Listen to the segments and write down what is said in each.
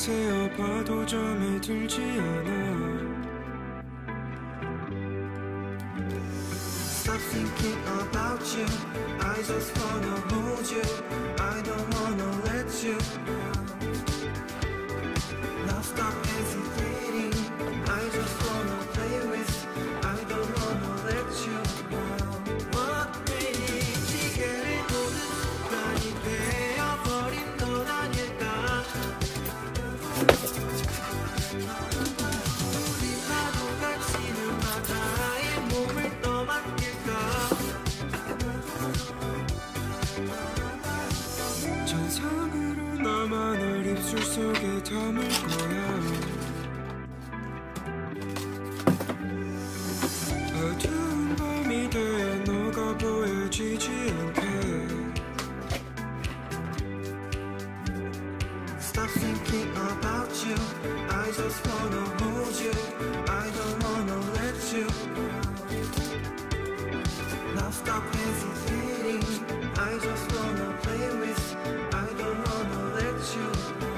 세어봐도 잠이 들지 않아. Stop thinking about you. I just wanna hold you. I don't wanna let you go. Now stop hesitating. I just wanna play with. I don't wanna let you go. 시계를 보는 순간이 되어버린 넌 아닐까. 우리 파도가 치는 바다에 몸을 떠맡길까. 전상으로 나만을 입술 속에 담을 거야. 어두운 밤이 돼야 너가 보여지지 않게. Stop thinking about you. I just wanna hold you. I don't wanna let you go. Now stop hesitating. I just wanna play with. I don't wanna let you go.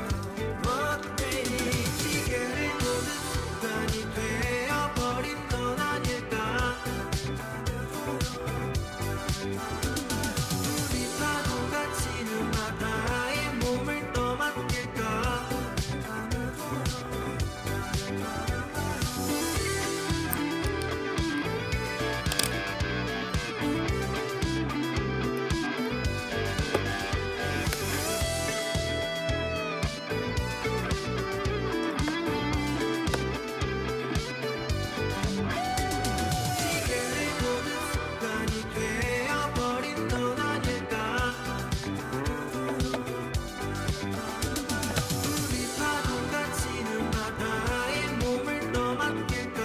시계를 보는 순간이 되어버린 넌 아닐까. 우리 파도가 치는 바다에 몸을 떠맡길까. 시계를 보는 순간이 되어버린 넌 아닐까. 우리 파도가 치는 바다에 몸을 떠맡길까.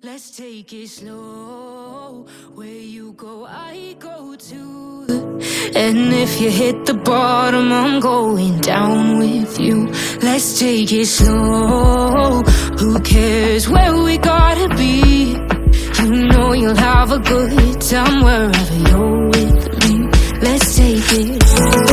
Let's take it slow. Where you go, I go too. And if you hit the bottom, I'm going down with you. Let's take it slow. Who cares where we gotta be? You know you'll have a good time wherever you're with me. Let's take it slow.